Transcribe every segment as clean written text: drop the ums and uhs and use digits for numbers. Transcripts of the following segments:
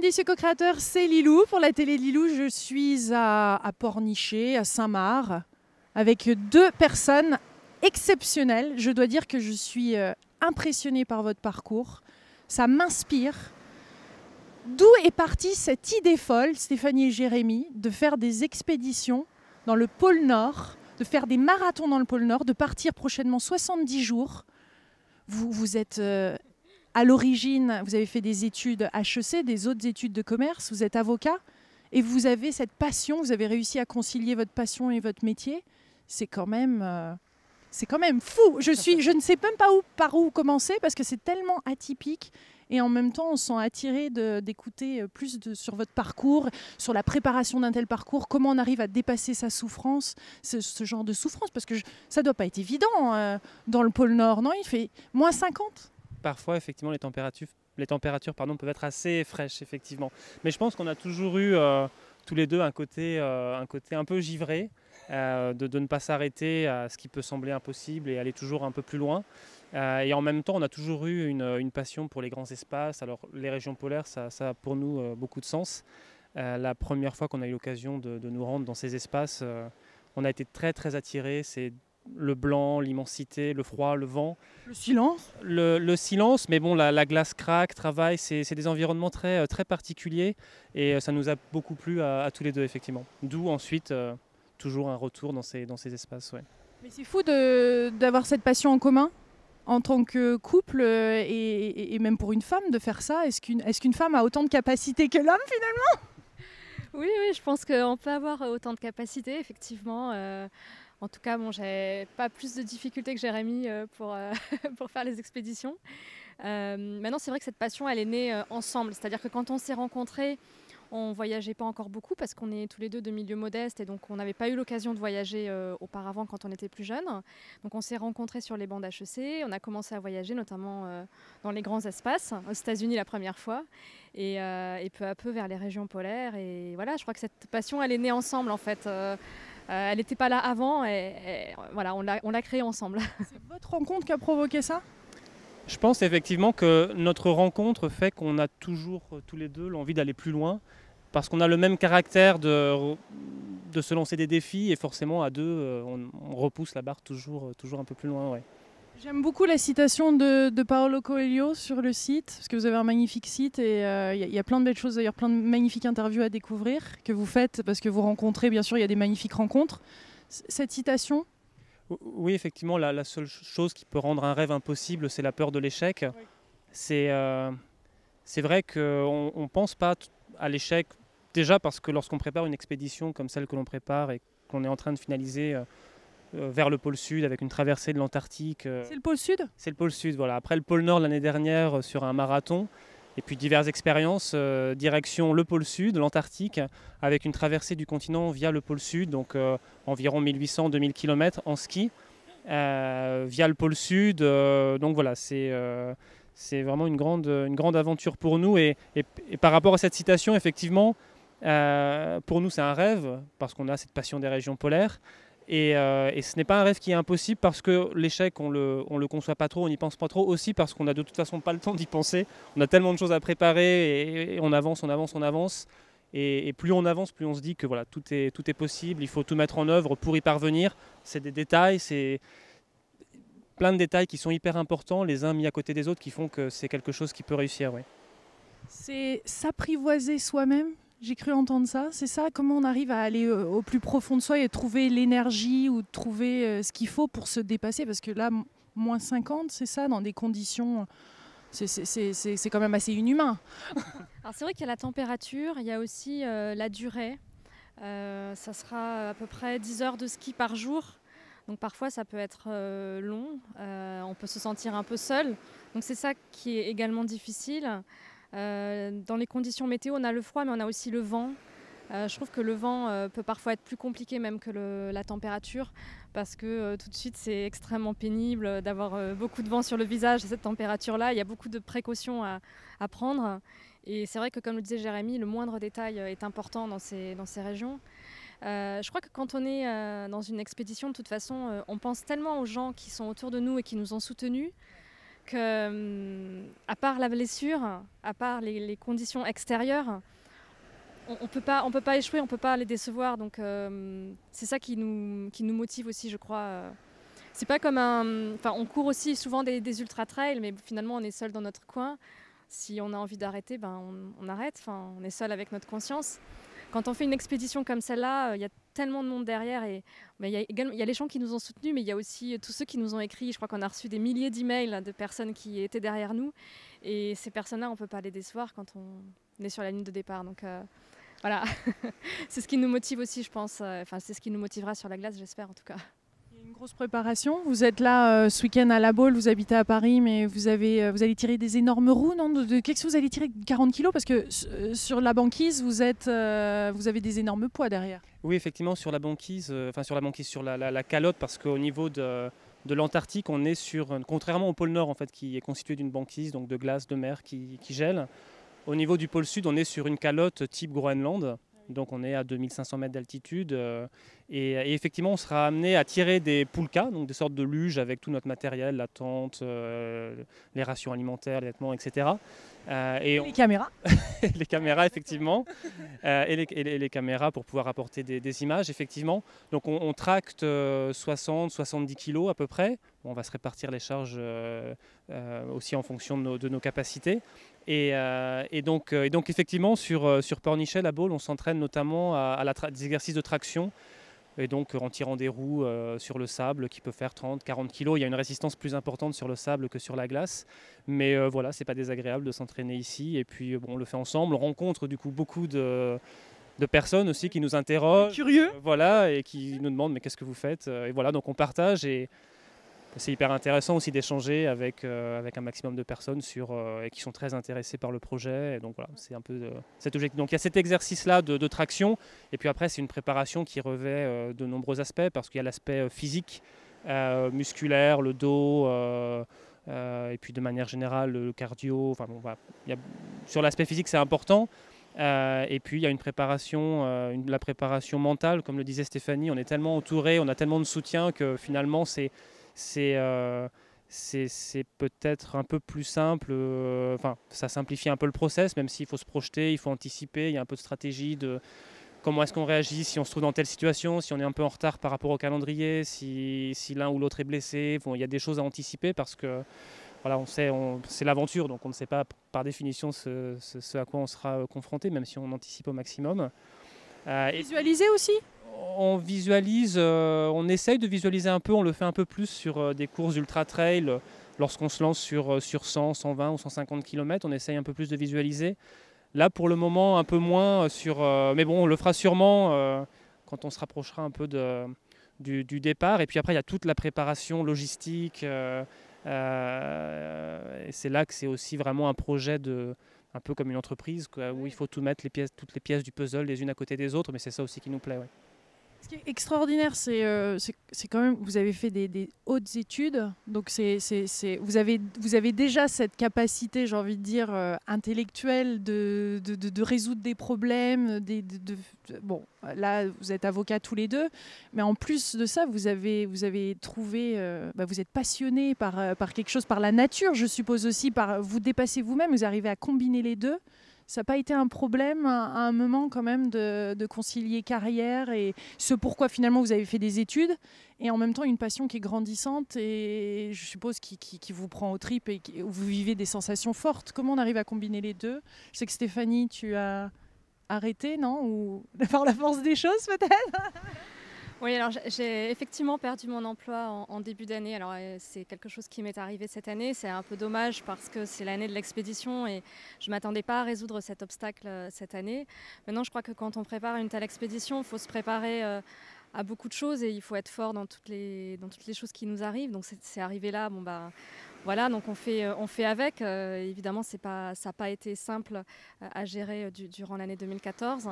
Médicieux co-créateur, c'est Lilou. Pour la télé Lilou, je suis à Pornichet, à Saint-Marc, avec deux personnes exceptionnelles. Je dois dire que je suis impressionnée par votre parcours. Ça m'inspire. D'où est partie cette idée folle, Stéphanie et Jérémy, de faire des expéditions dans le pôle Nord, de faire des marathons dans le pôle Nord, de partir prochainement 70 jours. Vous êtes à l'origine, vous avez fait des études HEC, des autres études de commerce, vous êtes avocat et vous avez cette passion, vous avez réussi à concilier votre passion et votre métier. C'est quand même fou. Je ne sais même pas par où commencer parce que c'est tellement atypique. Et en même temps, on se sent attiré d'écouter plus sur votre parcours, sur la préparation d'un tel parcours, comment on arrive à dépasser sa souffrance, ce genre de souffrance. Parce que ça ne doit pas être évident dans le pôle Nord, non? Il fait moins 50. Parfois, effectivement, les températures peuvent être assez fraîches, effectivement. Mais je pense qu'on a toujours eu tous les deux un côté un peu givré, de ne pas s'arrêter à ce qui peut sembler impossible et aller toujours un peu plus loin. Et en même temps, on a toujours eu une passion pour les grands espaces. Alors, les régions polaires, ça a pour nous beaucoup de sens. La première fois qu'on a eu l'occasion de nous rendre dans ces espaces, on a été très, très attirés. C'est le blanc, l'immensité, le froid, le vent. Le silence. Le silence, mais bon, la glace craque, travaille, c'est des environnements très, très particuliers. Et ça nous a beaucoup plu à tous les deux, effectivement. D'où ensuite, toujours un retour dans ces espaces. Ouais. Mais c'est fou d'avoir cette passion en commun en tant que couple et même pour une femme de faire ça. Est-ce qu'une femme a autant de capacités que l'homme finalement? Oui, je pense qu'on peut avoir autant de capacités, effectivement. En tout cas, bon, j'ai pas plus de difficultés que Jérémy pour faire les expéditions. Maintenant, c'est vrai que cette passion, elle est née ensemble. C'est-à-dire que quand on s'est rencontrés, on voyageait pas encore beaucoup parce qu'on est tous les deux de milieux modestes et donc on n'avait pas eu l'occasion de voyager auparavant quand on était plus jeunes. Donc on s'est rencontrés sur les bancs d'HEC, on a commencé à voyager notamment dans les grands espaces, aux États-Unis la première fois et peu à peu vers les régions polaires. Et voilà, je crois que cette passion, elle est née ensemble en fait. Elle n'était pas là avant et voilà, on l'a créée ensemble. C'est votre rencontre qui a provoqué ça? Je pense effectivement que notre rencontre fait qu'on a toujours tous les deux l'envie d'aller plus loin parce qu'on a le même caractère de se lancer des défis et forcément à deux on repousse la barre toujours un peu plus loin. Ouais. J'aime beaucoup la citation de Paolo Coelho sur le site, parce que vous avez un magnifique site et il y a plein de belles choses, d'ailleurs plein de magnifiques interviews à découvrir que vous faites, parce que vous rencontrez, bien sûr, il y a des magnifiques rencontres. Cette citation? Oui, effectivement, la seule chose qui peut rendre un rêve impossible, c'est la peur de l'échec. Oui. C'est vrai qu'on ne pense pas à l'échec, déjà parce que lorsqu'on prépare une expédition comme celle que l'on prépare et qu'on est en train de finaliser vers le pôle Sud avec une traversée de l'Antarctique. C'est le pôle Sud? C'est le pôle Sud, voilà. Après le pôle Nord l'année dernière sur un marathon. Et puis diverses expériences, direction le pôle Sud, l'Antarctique, avec une traversée du continent via le pôle Sud, donc environ 1800-2000 km en ski, via le pôle Sud. Donc voilà, c'est vraiment une grande aventure pour nous. Et par rapport à cette citation, effectivement, pour nous c'est un rêve, parce qu'on a cette passion des régions polaires. Et ce n'est pas un rêve qui est impossible parce que l'échec, on le conçoit pas trop, on n'y pense pas trop. Aussi parce qu'on n'a de toute façon pas le temps d'y penser. On a tellement de choses à préparer et on avance. Et plus on avance, plus on se dit que voilà, tout est possible. Il faut tout mettre en œuvre pour y parvenir. C'est des détails, c'est plein de détails qui sont hyper importants, les uns mis à côté des autres, qui font que c'est quelque chose qui peut réussir. Ouais. C'est s'apprivoiser soi-même. J'ai cru entendre ça. C'est ça, comment on arrive à aller au plus profond de soi et trouver l'énergie ou trouver ce qu'il faut pour se dépasser. Parce que là, moins 50, c'est ça, dans des conditions... C'est quand même assez inhumain. Alors c'est vrai qu'il y a la température, il y a aussi la durée. Ça sera à peu près 10 heures de ski par jour. Donc parfois ça peut être long, on peut se sentir un peu seul. Donc c'est ça qui est également difficile. Dans les conditions météo, on a le froid, mais on a aussi le vent. Je trouve que le vent peut parfois être plus compliqué même que la température, parce que tout de suite, c'est extrêmement pénible d'avoir beaucoup de vent sur le visage à cette température-là. Il y a beaucoup de précautions à prendre. Et c'est vrai que, comme le disait Jérémy, le moindre détail est important dans ces régions. Je crois que quand on est dans une expédition, de toute façon, on pense tellement aux gens qui sont autour de nous et qui nous ont soutenus, à part la blessure, à part les conditions extérieures, on peut pas échouer, on peut pas les décevoir. Donc c'est ça qui nous motive aussi, je crois. C'est pas comme on court aussi souvent des ultra trails, mais finalement on est seul dans notre coin. Si on a envie d'arrêter, on arrête. Enfin, on est seul avec notre conscience. Quand on fait une expédition comme celle-là, il y a tellement de monde derrière. Et il y a les gens qui nous ont soutenus, mais il y a aussi tous ceux qui nous ont écrit. Je crois qu'on a reçu des milliers d'emails de personnes qui étaient derrière nous. Et ces personnes-là, on ne peut pas les décevoir quand on est sur la ligne de départ. Donc voilà, c'est ce qui nous motive aussi, je pense. C'est ce qui nous motivera sur la glace, j'espère en tout cas. Une grosse préparation. Vous êtes là ce week-end à La Baule, vous habitez à Paris, mais vous allez tirer des énormes roues, non? Qu'est-ce que vous allez tirer? 40 kilos? Parce que sur la banquise, vous avez des énormes poids derrière. Oui, effectivement, sur la banquise, sur la calotte, parce qu'au niveau de l'Antarctique, on est contrairement au pôle Nord, en fait, qui est constitué d'une banquise, donc de glace, de mer qui gèle. Au niveau du pôle Sud, on est sur une calotte type Groenland. Donc on est à 2500 mètres d'altitude et effectivement on sera amené à tirer des poulkas, donc des sortes de luges avec tout notre matériel, la tente, les rations alimentaires, les vêtements, etc. Les caméras. Les caméras effectivement, et les caméras pour pouvoir apporter des images effectivement. Donc on tracte 60-70 kilos à peu près. On va se répartir les charges aussi en fonction de nos capacités. Et donc effectivement sur Pornichet, La Baule, on s'entraîne notamment à des exercices de traction. Et donc en tirant des roues sur le sable qui peut faire 30-40 kg. Il y a une résistance plus importante sur le sable que sur la glace. Mais voilà, c'est pas désagréable de s'entraîner ici. Et puis on le fait ensemble. On rencontre du coup beaucoup de personnes aussi qui nous interrogent. Curieux. Voilà, et qui nous demandent mais qu'est-ce que vous faites? Et voilà, donc on partage et c'est hyper intéressant aussi d'échanger avec un maximum de personnes et qui sont très intéressées par le projet. Et donc voilà, c'est un peu cet objectif. Donc il y a cet exercice-là de traction. Et puis après, c'est une préparation qui revêt de nombreux aspects parce qu'il y a l'aspect physique, musculaire, le dos, et puis de manière générale, le cardio. Enfin, bon, voilà. Sur l'aspect physique, c'est important. Et puis il y a une préparation, la préparation mentale, comme le disait Stéphanie. On est tellement entouré, on a tellement de soutien que finalement, c'est peut-être un peu plus simple, ça simplifie un peu le process, même s'il faut se projeter, il faut anticiper, il y a un peu de stratégie de comment est-ce qu'on réagit si on se trouve dans telle situation, si on est un peu en retard par rapport au calendrier, si l'un ou l'autre est blessé. Bon, il y a des choses à anticiper parce que voilà, c'est l'aventure, donc on ne sait pas par définition ce à quoi on sera confronté, même si on anticipe au maximum. Visualiser aussi? On visualise, on essaye de visualiser un peu, on le fait un peu plus sur des courses ultra trail. Lorsqu'on se lance sur 100, 120 ou 150 km, on essaye un peu plus de visualiser. Là, pour le moment, un peu moins mais bon, on le fera sûrement quand on se rapprochera un peu du départ. Et puis après, il y a toute la préparation logistique. Et c'est là que c'est aussi vraiment un projet un peu comme une entreprise, quoi, où il faut tout mettre, toutes les pièces du puzzle les unes à côté des autres. Mais c'est ça aussi qui nous plaît. Ouais. Ce qui est extraordinaire, c'est quand même, vous avez fait des hautes études, donc vous avez déjà cette capacité, j'ai envie de dire, intellectuelle de résoudre des problèmes. Bon, là, vous êtes avocats tous les deux, mais en plus de ça, vous avez trouvé, vous êtes passionné par quelque chose, par la nature, je suppose aussi, vous dépassez vous-même, vous arrivez à combiner les deux. Ça n'a pas été un problème à un moment quand même de concilier carrière et ce pourquoi finalement vous avez fait des études et en même temps une passion qui est grandissante et je suppose qui vous prend aux tripes et où vous vivez des sensations fortes. Comment on arrive à combiner les deux? Je sais que Stéphanie, tu as arrêté, non? Ou par la force des choses peut-être? Oui, alors j'ai effectivement perdu mon emploi en début d'année. Alors c'est quelque chose qui m'est arrivé cette année. C'est un peu dommage parce que c'est l'année de l'expédition et je ne m'attendais pas à résoudre cet obstacle cette année. Maintenant, je crois que quand on prépare une telle expédition, il faut se préparer à beaucoup de choses et il faut être fort dans toutes les choses qui nous arrivent. Donc c'est arrivé là, voilà, donc on fait avec. Évidemment, ça n'a pas été simple à gérer durant l'année 2014.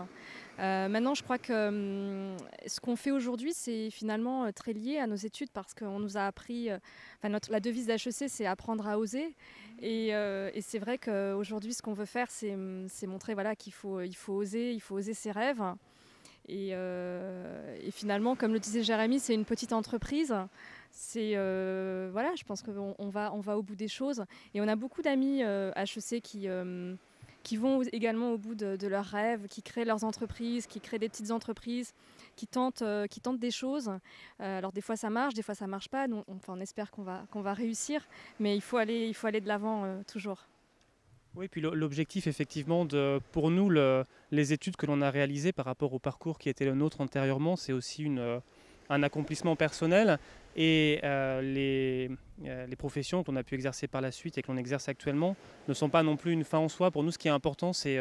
Maintenant, je crois que ce qu'on fait aujourd'hui, c'est finalement très lié à nos études parce qu'on nous a appris, la devise d'HEC, c'est apprendre à oser. Et c'est vrai qu'aujourd'hui, ce qu'on veut faire, c'est montrer qu'il faut oser ses rêves. Et finalement, comme le disait Jérémy, c'est une petite entreprise. voilà, je pense qu'on va au bout des choses. Et on a beaucoup d'amis HEC qui vont également au bout de leurs rêves, qui créent leurs entreprises, qui créent des petites entreprises, qui tentent des choses. Alors des fois ça marche, des fois ça marche pas. Donc, on espère qu'on va réussir, mais il faut aller de l'avant toujours. Oui, puis l'objectif, effectivement, pour nous, les études que l'on a réalisées par rapport au parcours qui était le nôtre antérieurement, c'est aussi un accomplissement personnel. Et les professions qu'on a pu exercer par la suite et que l'on exerce actuellement ne sont pas non plus une fin en soi. Pour nous, ce qui est important, c'est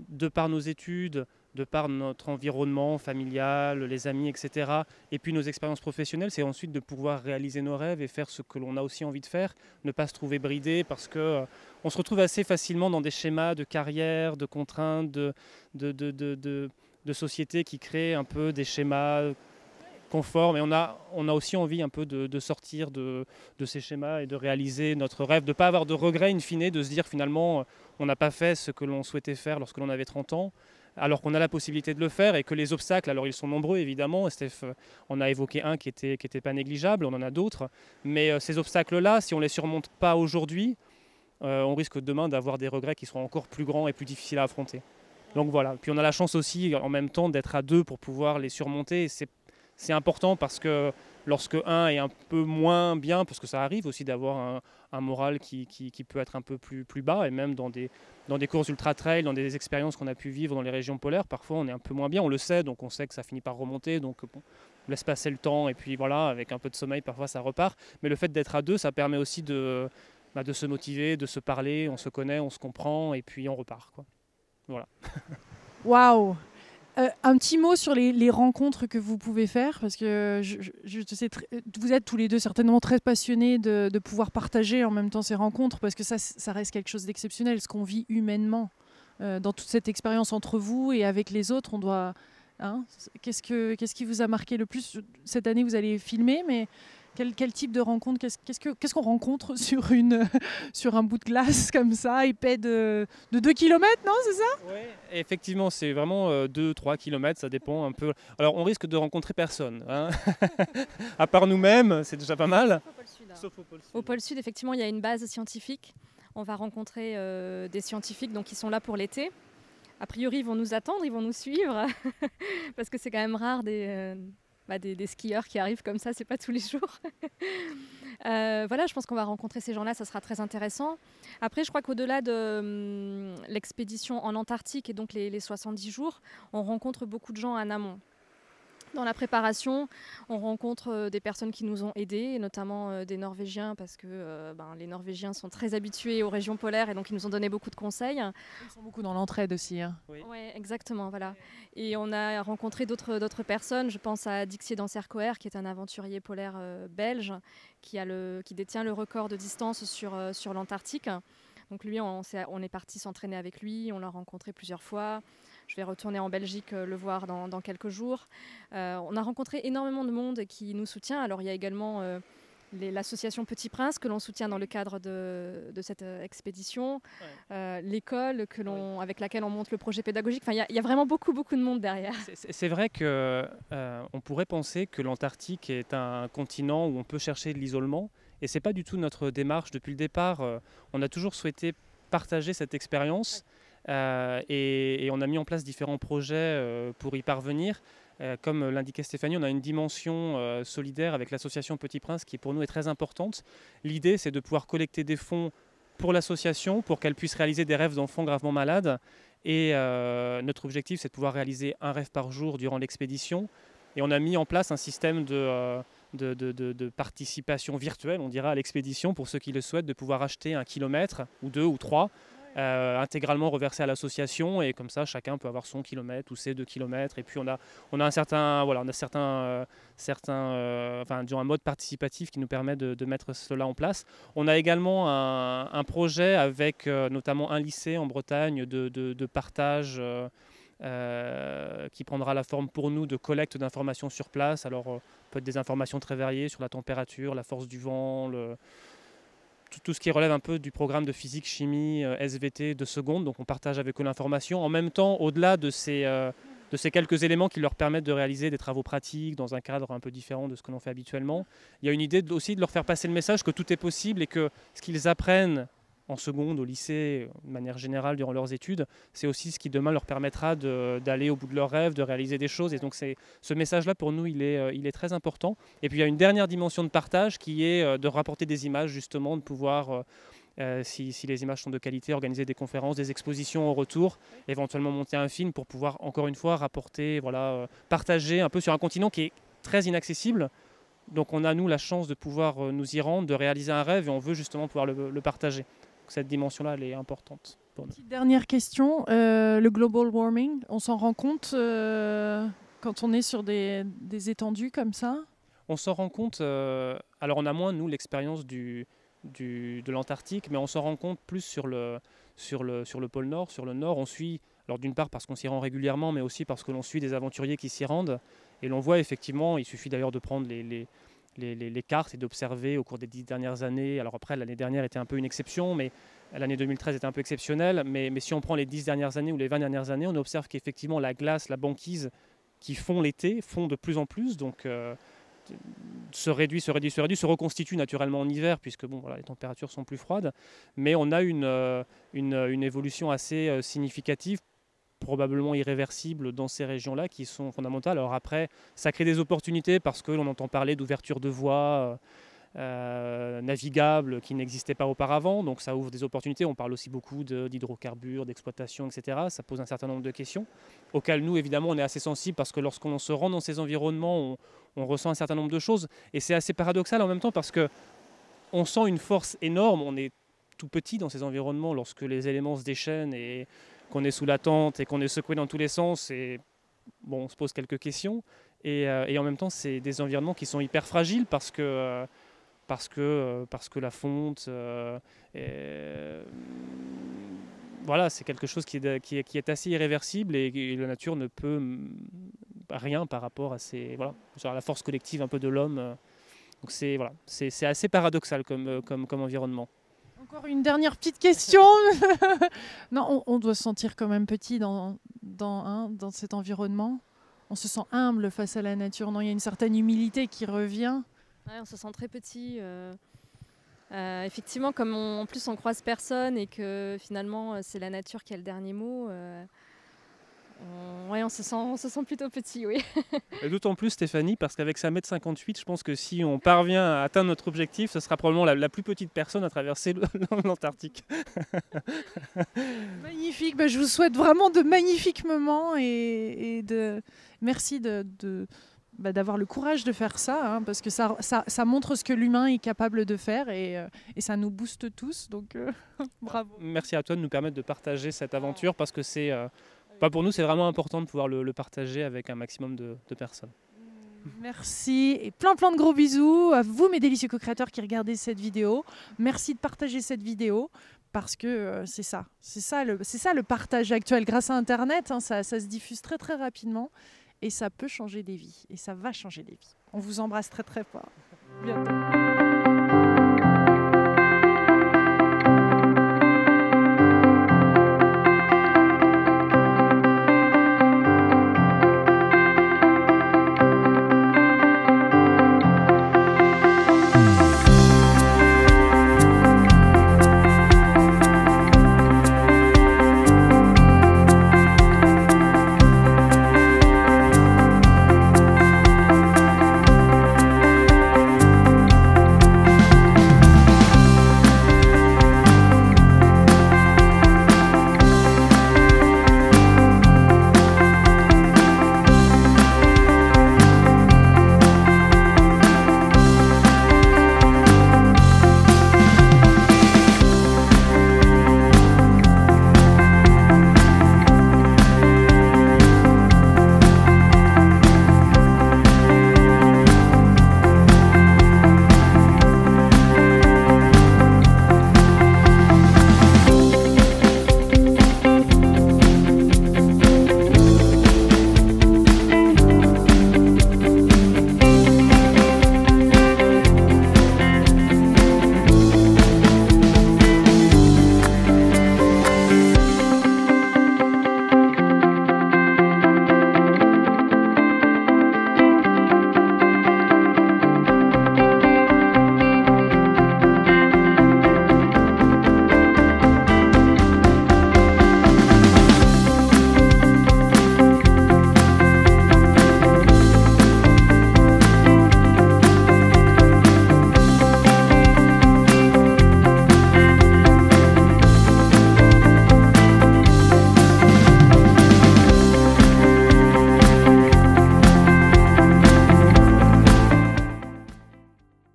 de par nos études, de par notre environnement familial, les amis, etc. Et puis nos expériences professionnelles, c'est ensuite de pouvoir réaliser nos rêves et faire ce que l'on a aussi envie de faire, ne pas se trouver bridé parce que on se retrouve assez facilement dans des schémas de carrière, de contraintes, de société qui créent un peu des schémas conformes. Et on a aussi envie un peu de sortir de ces schémas et de réaliser notre rêve, de ne pas avoir de regrets in fine, de se dire finalement on n'a pas fait ce que l'on souhaitait faire lorsque l'on avait 30 ans. Alors qu'on a la possibilité de le faire et que les obstacles, alors ils sont nombreux évidemment, Steph en a évoqué un qui était pas négligeable, on en a d'autres, mais ces obstacles-là, si on ne les surmonte pas aujourd'hui, on risque demain d'avoir des regrets qui seront encore plus grands et plus difficiles à affronter. Donc voilà, puis on a la chance aussi en même temps d'être à deux pour pouvoir les surmonter, et c'est important parce que lorsque un est un peu moins bien, parce que ça arrive aussi d'avoir un moral qui peut être un peu plus bas, et même dans des courses ultra-trail, dans des expériences qu'on a pu vivre dans les régions polaires, parfois on est un peu moins bien, on le sait, donc on sait que ça finit par remonter, donc bon, on laisse passer le temps, et puis voilà, avec un peu de sommeil, parfois ça repart. Mais le fait d'être à deux, ça permet aussi de se motiver, de se parler, on se connaît, on se comprend, et puis on repart, quoi. Voilà. Waouh! Un petit mot sur les rencontres que vous pouvez faire, parce que je sais, vous êtes tous les deux certainement très passionnés de pouvoir partager en même temps ces rencontres, parce que ça reste quelque chose d'exceptionnel, ce qu'on vit humainement dans toute cette expérience entre vous et avec les autres. On doit, hein, qu'est-ce qui vous a marqué le plus cette année? Vous allez filmer, mais quel type de rencontre, qu'est-ce qu'on rencontre sur un bout de glace comme ça, épais de 2 kilomètres, non, c'est ça? Oui, effectivement, c'est vraiment 2-3 kilomètres, ça dépend un peu. Alors on risque de rencontrer personne, hein. À part nous-mêmes, c'est déjà pas mal. Sauf au pôle Sud. Au pôle Sud, effectivement, il y a une base scientifique. On va rencontrer des scientifiques donc, qui sont là pour l'été. A priori, ils vont nous attendre, ils vont nous suivre, parce que c'est quand même rare des skieurs qui arrivent comme ça, c'est pas tous les jours. Voilà, je pense qu'on va rencontrer ces gens-là, ça sera très intéressant. Après, je crois qu'au-delà de l'expédition en Antarctique et donc les 70 jours, on rencontre beaucoup de gens en amont. Dans la préparation, on rencontre des personnes qui nous ont aidés, notamment des Norvégiens, parce que les Norvégiens sont très habitués aux régions polaires et donc ils nous ont donné beaucoup de conseils. Ils sont beaucoup dans l'entraide aussi. Hein. Oui, exactement. Voilà. Et on a rencontré d'autres personnes. Je pense à Dixier Dancercoer, qui est un aventurier polaire belge, qui détient le record de distance sur l'Antarctique. Donc lui, on est parti s'entraîner avec lui, on l'a rencontré plusieurs fois. Je vais retourner en Belgique le voir dans quelques jours. On a rencontré énormément de monde qui nous soutient. Alors il y a également l'association Petit Prince que l'on soutient dans le cadre de cette expédition, l'école avec laquelle on monte le projet pédagogique. Enfin, il y a vraiment beaucoup de monde derrière. C'est vrai qu'on pourrait penser que l'Antarctique est un continent où on peut chercher de l'isolement, et c'est pas du tout notre démarche. Depuis le départ, on a toujours souhaité partager cette expérience. Et on a mis en place différents projets pour y parvenir. Comme l'indiquait Stéphanie, on a une dimension solidaire avec l'association Petit Prince qui pour nous est très importante. L'idée, c'est de pouvoir collecter des fonds pour l'association, pour qu'elle puisse réaliser des rêves d'enfants gravement malades. Et notre objectif, c'est de pouvoir réaliser un rêve par jour durant l'expédition. Et on a mis en place un système de participation virtuelle, on dira, à l'expédition pour ceux qui le souhaitent, de pouvoir acheter 1 kilomètre ou 2 ou 3 intégralement reversé à l'association, et comme ça chacun peut avoir son kilomètre ou ses 2 kilomètres. Et puis on a un mode participatif qui nous permet de mettre cela en place. On a également un projet avec notamment un lycée en Bretagne de partage qui prendra la forme pour nous de collecte d'informations sur place. Alors peut être des informations très variées sur la température, la force du vent, tout ce qui relève un peu du programme de physique, chimie, SVT de seconde. Donc on partage avec eux l'information. En même temps, au-delà de ces ces quelques éléments qui leur permettent de réaliser des travaux pratiques dans un cadre un peu différent de ce que l'on fait habituellement. Il y a une idée aussi de leur faire passer le message que tout est possible et que ce qu'ils apprennent en seconde, au lycée, de manière générale, durant leurs études, c'est aussi ce qui demain leur permettra d'aller au bout de leurs rêves, de réaliser des choses. Et donc ce message-là, pour nous, il est très important. Et puis il y a une dernière dimension de partage qui est de rapporter des images, justement, de pouvoir, si les images sont de qualité, organiser des conférences, des expositions au retour, éventuellement monter un film pour pouvoir, encore une fois, rapporter, voilà, partager un peu sur un continent qui est très inaccessible. Donc on a, nous, la chance de pouvoir nous y rendre, de réaliser un rêve, et on veut justement pouvoir le partager. Cette dimension-là, elle est importante pour nous. Dernière question, le global warming, on s'en rend compte quand on est sur des étendues comme ça? On s'en rend compte, alors on a moins, nous, l'expérience de l'Antarctique, mais on s'en rend compte plus sur le pôle Nord. Sur le Nord, on suit, alors d'une part parce qu'on s'y rend régulièrement, mais aussi parce que l'on suit des aventuriers qui s'y rendent. Et l'on voit effectivement, il suffit d'ailleurs de prendre les cartes et d'observer au cours des 10 dernières années. Alors après, l'année dernière était un peu une exception, mais l'année 2013 était un peu exceptionnelle. Mais si on prend les 10 dernières années ou les 20 dernières années, on observe qu'effectivement la glace, la banquise qui fond l'été, fond de plus en plus. Donc se réduit, se reconstitue naturellement en hiver, puisque bon, voilà, les températures sont plus froides. Mais on a une évolution assez significative, probablement irréversibles dans ces régions-là qui sont fondamentales. Alors après, ça crée des opportunités parce que l'on entend parler d'ouverture de voies navigables qui n'existaient pas auparavant. Donc ça ouvre des opportunités. On parle aussi beaucoup d'hydrocarbures, d'exploitation, etc. Ça pose un certain nombre de questions auxquelles nous, évidemment, on est assez sensibles parce que lorsqu'on se rend dans ces environnements, on ressent un certain nombre de choses. Et c'est assez paradoxal en même temps parce qu'on sent une force énorme. On est tout petit dans ces environnements lorsque les éléments se déchaînent et qu'on est sous la tente et qu'on est secoué dans tous les sens, et bon, on se pose quelques questions. Et en même temps, c'est des environnements qui sont hyper fragiles parce que la fonte, voilà, c'est quelque chose qui est assez irréversible et la nature ne peut rien par rapport à la force collective un peu de l'homme. Donc c'est assez paradoxal comme environnement. Encore une dernière petite question. Non, on doit se sentir quand même petit dans cet environnement. On se sent humble face à la nature. Non, il y a une certaine humilité qui revient. Ouais, on se sent très petit. Effectivement, comme en plus on croise personne et que finalement c'est la nature qui a le dernier mot, on se sent plutôt petit, oui. D'autant plus, Stéphanie, parce qu'avec sa 1,58 m, je pense que si on parvient à atteindre notre objectif, ce sera probablement la plus petite personne à traverser l'Antarctique. Magnifique, je vous souhaite vraiment de magnifiques moments merci d'avoir le courage de faire ça, hein, parce que ça montre ce que l'humain est capable de faire et ça nous booste tous, donc bravo. Merci à toi de nous permettre de partager cette aventure parce que pour nous, c'est vraiment important de pouvoir le partager avec un maximum de personnes. Merci et plein de gros bisous à vous, mes délicieux co-créateurs qui regardez cette vidéo. Merci de partager cette vidéo parce que c'est ça le partage actuel. Grâce à Internet, hein, ça se diffuse très très rapidement et ça peut changer des vies et ça va changer des vies. On vous embrasse très très fort. Bientôt.